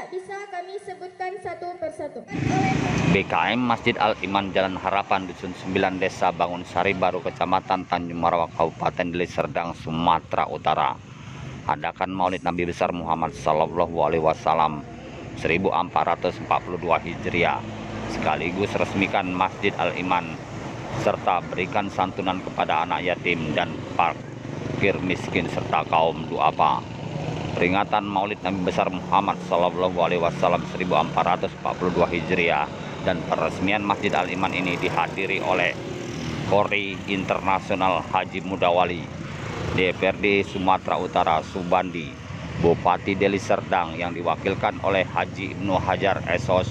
tidak bisa kami sebutkan satu persatu. BKM Masjid Al-Iman Jalan Harapan Dusun 9 Desa Bangun Sari Baru Kecamatan Tanjung Marawa Kabupaten Deli Serdang Sumatera Utara adakan Maulid Nabi besar Muhammad Sallallahu Alaihi Wasallam 1442 Hijriah, sekaligus resmikan Masjid Al-Iman serta berikan santunan kepada anak yatim dan fakir miskin serta kaum duafa. Peringatan Maulid Nabi besar Muhammad Sallallahu Alaihi Wasallam 1442 Hijriah dan peresmian Masjid Al-Iman ini dihadiri oleh Kori Internasional Haji Mudawali, DPRD Sumatera Utara Subandi, Bupati Deli Serdang yang diwakilkan oleh Haji Ibnu Hajar Esos,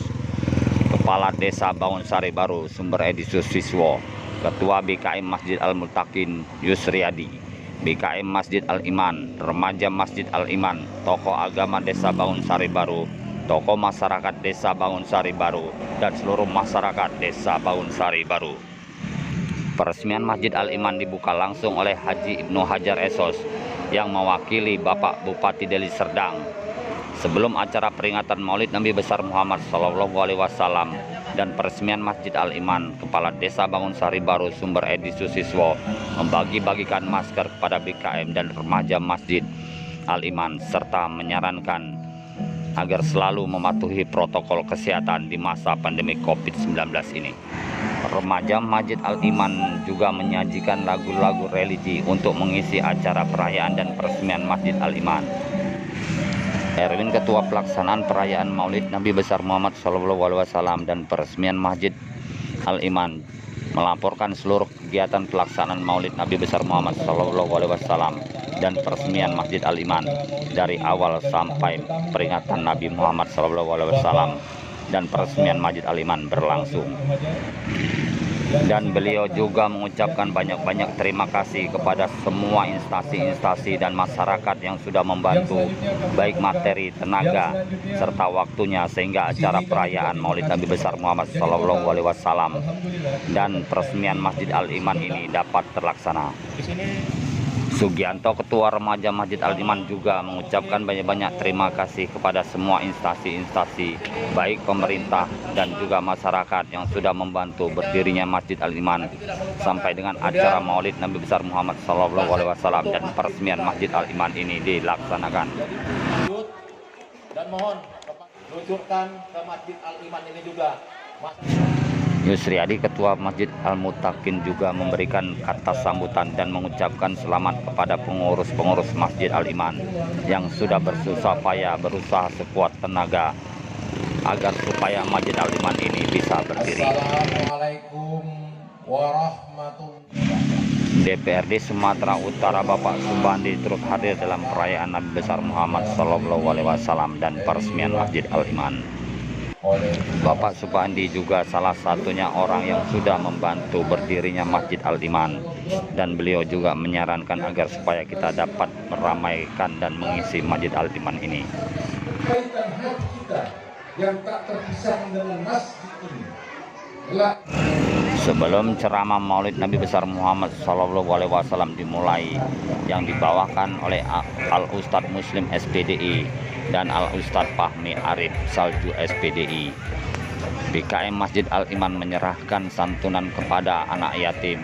Kepala Desa Bangun Sari Baru Sumber Edi Susiswo, Ketua BKM Masjid Al-Mutakin Yusriadi, BKM Masjid Al-Iman, Remaja Masjid Al-Iman, tokoh agama Desa Bangun Sari Baru, tokoh masyarakat Desa Bangun Sari Baru, dan seluruh masyarakat Desa Bangun Sari Baru. Peresmian Masjid Al-Iman dibuka langsung oleh Haji Ibnu Hajar Esos yang mewakili Bapak Bupati Deli Serdang. Sebelum acara peringatan Maulid Nabi besar Muhammad Sallallahu Alaihi Wasallam dan peresmian Masjid Al-Iman, Kepala Desa Bangun Sari Baru Sumber Edi Susiswo membagi-bagikan masker kepada BKM dan remaja Masjid Al-Iman serta menyarankan agar selalu mematuhi protokol kesehatan di masa pandemi COVID-19 ini. Remaja Masjid Al-Iman juga menyajikan lagu-lagu religi untuk mengisi acara perayaan dan peresmian Masjid Al-Iman. Erwin, Ketua Pelaksanaan Perayaan Maulid Nabi besar Muhammad Sallallahu Alaihi Wasallam dan peresmian Masjid Al-Iman, melaporkan seluruh kegiatan pelaksanaan Maulid Nabi besar Muhammad Sallallahu Alaihi Wasallam dan peresmian Masjid Al-Iman dari awal sampai peringatan Nabi Muhammad Sallallahu Alaihi Wasallam dan peresmian Masjid Al-Iman berlangsung. Dan beliau juga mengucapkan banyak-banyak terima kasih kepada semua instansi-instansi dan masyarakat yang sudah membantu baik materi, tenaga, serta waktunya sehingga acara perayaan Maulid Nabi besar Muhammad Sallallahu Alaihi Wasallam dan peresmian Masjid Al-Iman ini dapat terlaksana. Sugianto, Ketua Remaja Masjid Al-Iman, juga mengucapkan banyak-banyak terima kasih kepada semua instansi-instansi, baik pemerintah dan juga masyarakat yang sudah membantu berdirinya Masjid Al-Iman sampai dengan acara Maulid Nabi besar Muhammad Sallallahu Alaihi Wasallam dan peresmian Masjid Al-Iman ini dilaksanakan. Dan mohon luncurkan ke Masjid Al-Iman ini juga. Yusriadi, Ketua Masjid Al-Mutakin, juga memberikan kata sambutan dan mengucapkan selamat kepada pengurus-pengurus Masjid Al-Iman yang sudah bersusah payah berusaha sekuat tenaga agar supaya Masjid Al-Iman ini bisa berdiri. Assalamualaikum warahmatullahi wabarakatuh. DPRD Sumatera Utara Bapak Subandi turut hadir dalam perayaan Nabi besar Muhammad Sallallahu Alaihi Wasallam dan peresmian Masjid Al-Iman. Bapak Subandi juga salah satunya orang yang sudah membantu berdirinya Masjid Al-Iman, dan beliau juga menyarankan agar supaya kita dapat meramaikan dan mengisi Masjid Al-Iman ini. Kaitan hati kita yang tak terpisah dengan masjid ini. Sebelum ceramah Maulid Nabi besar Muhammad Sallallahu Alaihi Wasallam dimulai, yang dibawakan oleh Al Ustadz Muslim SPDI dan Al Ustadz Fahmi Arif Salju SPDI, BKM Masjid Al-Iman menyerahkan santunan kepada anak yatim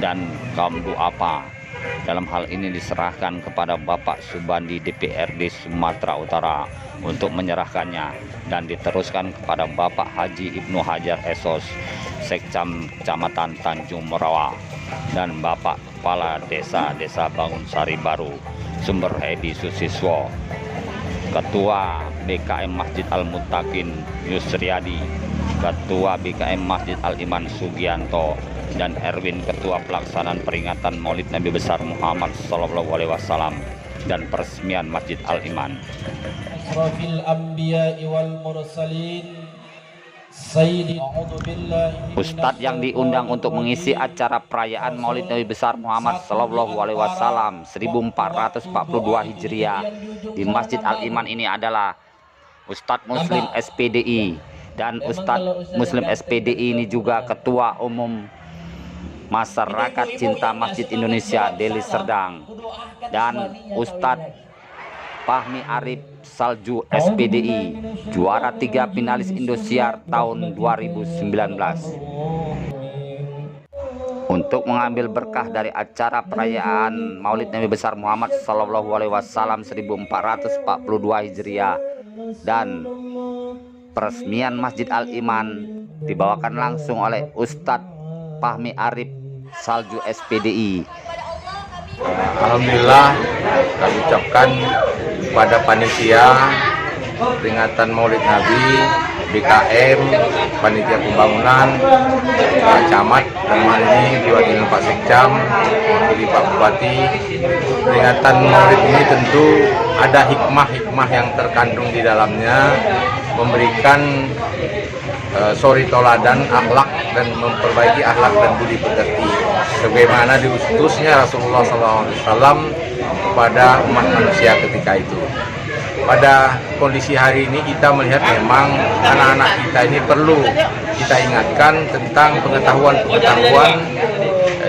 dan kaum duafa. Dalam hal ini diserahkan kepada Bapak Subandi DPRD Sumatera Utara untuk menyerahkannya, dan diteruskan kepada Bapak Haji Ibnu Hajar Esos, Sekcam Kecamatan Tanjung Marawa, dan Bapak Kepala Desa Bangun Sari Baru Sumber Edi Susiswo, Ketua BKM Masjid Al-Mutakin Yusriadi, Ketua BKM Masjid Al-Iman Sugianto, dan Erwin, Ketua Pelaksanaan Peringatan Maulid Nabi besar Muhammad Sallallahu Alaihi Wasallam dan peresmian Masjid Al-Iman. Ustadz yang diundang untuk mengisi acara perayaan Maulid Nabi besar Muhammad Sallallahu Alaihi Wasallam 1442 Hijriah di Masjid Al-Iman ini adalah Ustadz Muslim SPDI, dan Ustadz Muslim SPDI ini juga Ketua Umum Masyarakat Cinta Masjid Indonesia Deli Serdang, dan Ustadz Fahmi Arif Salju SPDI, juara 3 finalis Indosiar tahun 2019. Untuk mengambil berkah dari acara perayaan Maulid Nabi besar Muhammad SAW 1442 Hijriah dan peresmian Masjid Al-Iman dibawakan langsung oleh Ustadz Fahmi Arif Salju SPDI. Alhamdulillah, kami ucapkan kepada panitia peringatan Maulid Nabi, BKM, panitia pembangunan, Pak Camat, dan hari ini diwakili Pak Sekcam, wakili Pak Bupati. Peringatan Maulid ini tentu ada hikmah-hikmah yang terkandung di dalamnya, memberikan suri toladan akhlak dan memperbaiki akhlak dan budi pekerti sebagaimana diutusnya Rasulullah SAW kepada umat manusia ketika itu. Pada kondisi hari ini kita melihat memang anak-anak kita ini perlu kita ingatkan tentang pengetahuan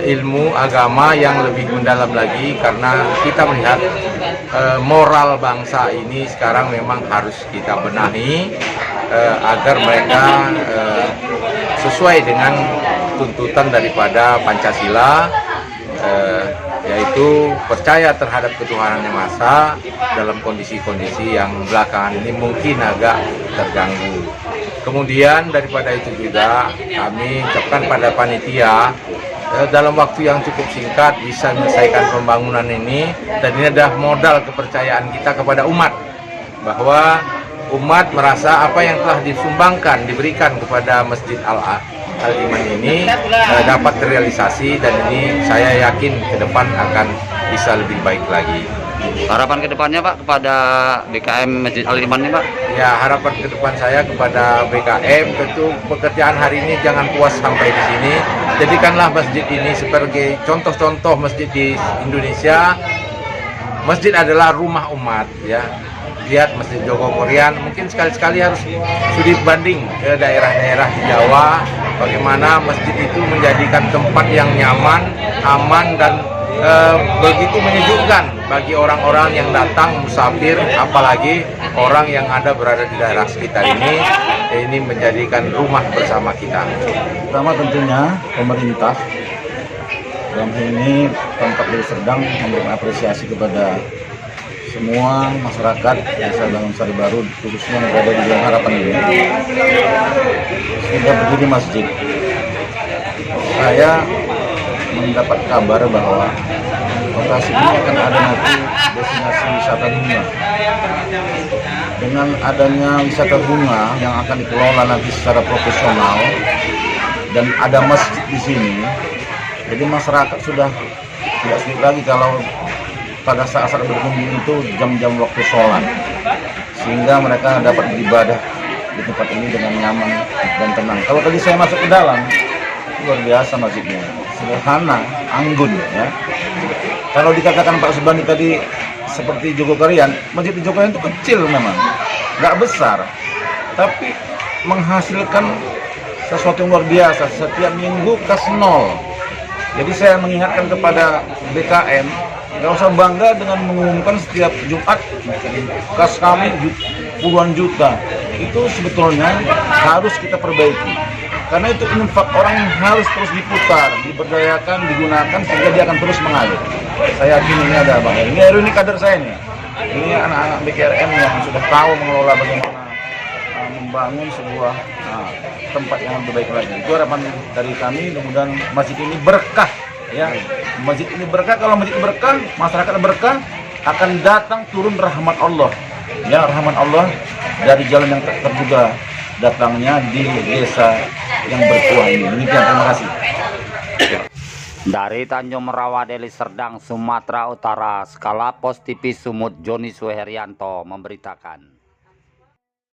ilmu agama yang lebih mendalam lagi, karena kita melihat moral bangsa ini sekarang memang harus kita benahi agar mereka sesuai dengan tuntutan daripada Pancasila, yaitu percaya terhadap ketuhanan Yang Maha Esa dalam kondisi-kondisi yang belakangan ini mungkin agak terganggu. Kemudian daripada itu juga kami ucapkan pada panitia dalam waktu yang cukup singkat bisa menyelesaikan pembangunan ini, dan ini adalah modal kepercayaan kita kepada umat, bahwa umat merasa apa yang telah disumbangkan, diberikan kepada Masjid Al-Iman ini dapat terrealisasi, dan ini saya yakin ke depan akan bisa lebih baik lagi. Harapan kedepannya Pak kepada BKM Masjid Al-Iman ini Pak? Ya, harapan ke depan saya kepada BKM tentu pekerjaan hari ini jangan puas sampai di sini. Jadikanlah masjid ini sebagai contoh-contoh masjid di Indonesia. Masjid adalah rumah umat, ya. Lihat Masjid Jogokorian, mungkin sekali-sekali harus studi banding ke daerah-daerah di Jawa, bagaimana masjid itu menjadikan tempat yang nyaman, aman, dan begitu menyejukkan bagi orang-orang yang datang musafir, apalagi orang yang ada berada di daerah sekitar ini menjadikan rumah bersama kita. Pertama tentunya pemerintah dalam hal ini Pemkab Deli Serdang memberikan apresiasi kepada semua masyarakat desa Bangun Sari Baru, khususnya yang berada di Jalan Harapan ini, sudah berdiri masjid. Saya mendapat kabar bahwa lokasi ini akan ada nanti destinasi wisata bunga. Dengan adanya wisata bunga yang akan dikelola nanti secara profesional dan ada masjid di sini, jadi masyarakat sudah tidak sulit lagi kalau pada saat berkunjung itu jam-jam waktu sholat, sehingga mereka dapat beribadah di tempat ini dengan nyaman dan tenang. Kalau tadi saya masuk ke dalam, luar biasa masjidnya, sederhana, anggun, ya. Kalau dikatakan Pak Subandi tadi seperti Jogokarian, masjid di Jogokarian itu kecil memang, nggak besar, tapi menghasilkan sesuatu yang luar biasa. Setiap minggu kas nol. Jadi saya mengingatkan kepada BKM, nggak usah bangga dengan mengumumkan setiap Jumat kas kami puluhan juta. Itu sebetulnya harus kita perbaiki, karena itu infak orang harus terus diputar, diberdayakan, digunakan sehingga dia akan terus mengalir. Saya yakin ini ada Bang. Ini kader saya nih. Ini anak-anak BKRM yang sudah tahu mengelola bagaimana membangun sebuah tempat yang lebih baik lagi. Itu harapan dari kami, mudah-mudahan masjid ini berkah, ya. Masjid ini berkah, kalau masjid berkah, masyarakat berkah, akan datang turun rahmat Allah. Ya, rahmat Allah dari jalan yang tak terduga datangnya di desa yang berkuah ini. Demikian, terima kasih. Dari Tanjung Merawa, Deli Serdang, Sumatera Utara, Skala Pos TV Sumut, Joni Suherianto memberitakan.